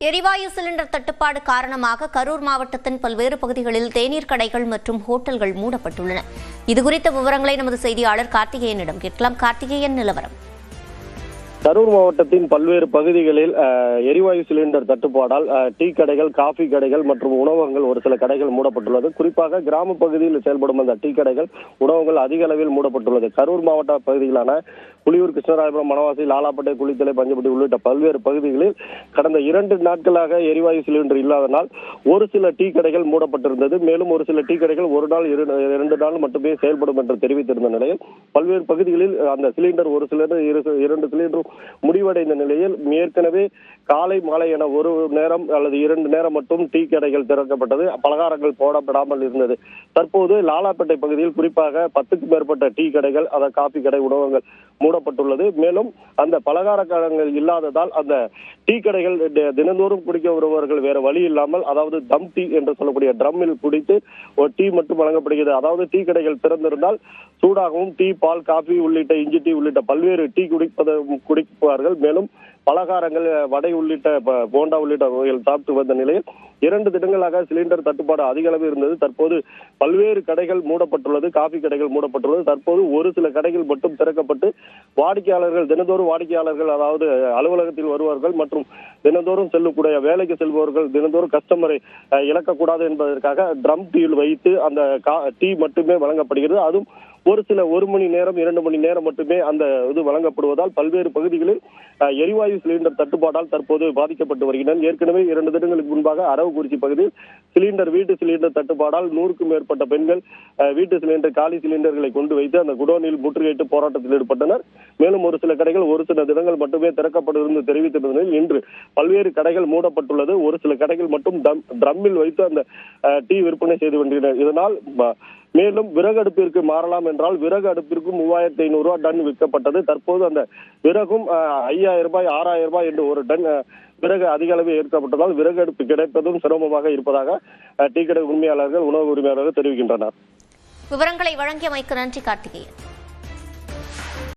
எரிவாயு சிலிண்டர் தட்டுப்பாடு காரணமாக கரூர் மாவட்டத்தின் பல்வேறு பகுதிகளில் தேநீர் கடைகள் மற்றும் ஹோட்டல்கள் மூடப்பட்டுள்ளன. இதுகுறித்த விவரங்களை நமது செய்தியாளர் கார்த்திகேயனிடம் கேட்கலாம். கார்த்திகேயன், நிலவரம். கரூர் மாவட்டத்தின் பல்வேறு பகுதிகளில் எரிவாயு சிலிண்டர் தட்டுப்பாடால் டீ கடைகள், காஃபி கடைகள் மற்றும் உணவகங்கள் ஒரு சில கடைகள் மூடப்பட்டுள்ளது. குறிப்பாக கிராம பகுதியில் செயல்படும் அந்த டீ கடைகள், உணவகங்கள் அதிக அளவில் மூடப்பட்டுள்ளது. கரூர் மாவட்ட பகுதிகளான புலியூர், கிருஷ்ணராயபுரம், மணவாசி, லாலாப்பட்டை, குளித்தலை, பஞ்சப்பட்டி உள்ளிட்ட பல்வேறு பகுதிகளில் கடந்த 2 நாட்களாக எரிவாயு சிலிண்டர் இல்லாதனால் ஒரு சில டீ கடைகள் மூடப்பட்டிருந்தது. மேலும் ஒரு சில டீ கடைகள் 1 நாள் 2 நாள் மட்டுமே செயல்படும் என்று தெரிவித்திருந்த நிலையில் பல்வேறு பகுதிகளில் அந்த சிலிண்டர் ஒரு சிலிண்டர் 2 சிலிண்டரும் முடிவடைந்த நிலையில் ஏற்கனவே காலை மாலை என ஒரு நேரம் அல்லது 2 நேரம் மட்டும் டீ கடைகள் திறக்கப்பட்டது. பலகாரங்கள் போடப்படாமல் இருந்தது. தற்போது லாலாப்பேட்டை பகுதியில் குறிப்பாக 10க்கும் மேற்பட்ட டீ கடைகள், அதாவது காபி கடை, உணவகங்கள் மூடப்பட்டுள்ளது. மேலும் அந்த பலகார கடைகள் இல்லாததால் அந்த டீ கடைகள் தினந்தோறும் குடிக்க வருபவர்கள் வேற வழி இல்லாமல், அதாவது தம் டீ என்று சொல்லக்கூடிய ட்ரம்மில் குடித்து ஒரு டீ மட்டும் வழங்கப்படுகிறது. அதாவது டீ கடைகள் திறந்திருந்தால் சூடாகவும் டீ, பால், காபி உள்ளிட்ட, இஞ்சி டீ உள்ளிட்ட பல்வேறு டீ குடிப்பார்கள். மேலும் பலகாரங்கள், வடை உள்ளிட்ட, போண்டா உள்ளிட்ட வகைகள் சாப்பிட்டு வந்த நிலையில் 2 தினங்களாக சிலிண்டர் தட்டுப்பாடு அதிக அளவு இருந்தது. தற்போது பல்வேறு கடைகள் மூடப்பட்டுள்ளது. காபி கடைகள் மூடப்பட்டுள்ளது. தற்போது ஒரு சில கடைகள் மட்டும் திறக்கப்பட்டு வாடிக்கையாளர்கள், தினந்தோறும் வாடிக்கையாளர்கள், அதாவது அலுவலகத்தில் வருவார்கள் மற்றும் தினந்தோறும் செல்லக்கூடிய வேலைக்கு செல்பவர்கள் தினந்தோறும் கஸ்டமரை இழக்கக்கூடாது என்பதற்காக ட்ரம் டீயில் வைத்து அந்த டீ மட்டுமே வழங்கப்படுகிறது. அதுவும் ஒரு சில 1 மணி நேரம் 2 மணி நேரம் மட்டுமே அந்த இது வழங்கப்படுவதால் பல்வேறு பகுதிகளில் எரிவாயு சிலிண்டர் தட்டுப்பாட்டால் தற்போது பாதிக்கப்பட்டு வருகின்றனர். ஏற்கனவே 2 தினங்களுக்கு முன்பாக அரவக்குறிச்சி பகுதியில் வீட்டு சிலிண்டர் தட்டுப்பாடால் 100க்கும் மேற்பட்ட பெண்கள் வீட்டு சிலிண்டர், காலி சிலிண்டர்களை கொண்டு வைத்து அந்த குடோனில் முற்றுகையிட்டு போராட்டத்தில் ஈடுபட்டனர். மேலும் ஒரு சில கடைகள் ஒரு சில தினங்கள் மட்டுமே திறக்கப்படும் என்று தெரிவித்திருந்த இன்று பல்வேறு கடைகள் மூடப்பட்டுள்ளது. ஒரு சில கடைகள் மட்டும் ட்ரம்மில் வைத்து அந்த டீ விற்பனை செய்து வருகின்றனர். இதனால் மேலும் விறகு அடுப்பிற்கு மாறலாம் என்றால் விறகு அடுப்பிற்கும் 3500 டன் விற்கப்பட்டது. தற்போது அந்த விறகும் 5000 ரூபாய், 6000 ரூபாய் என்று ஒரு டன் விறகு அதிக அளவில் ஏற்கப்பட்டதால் விறகு அடுப்பு கிடைப்பதும் சிரமமாக இருப்பதாக டீ கடை உரிமையாளர்கள், உணவு உரிமையாளர்கள் தெரிவிக்கின்றனர். விவரங்களை வழங்கியமைக்கு நன்றி கார்த்திகேயன்.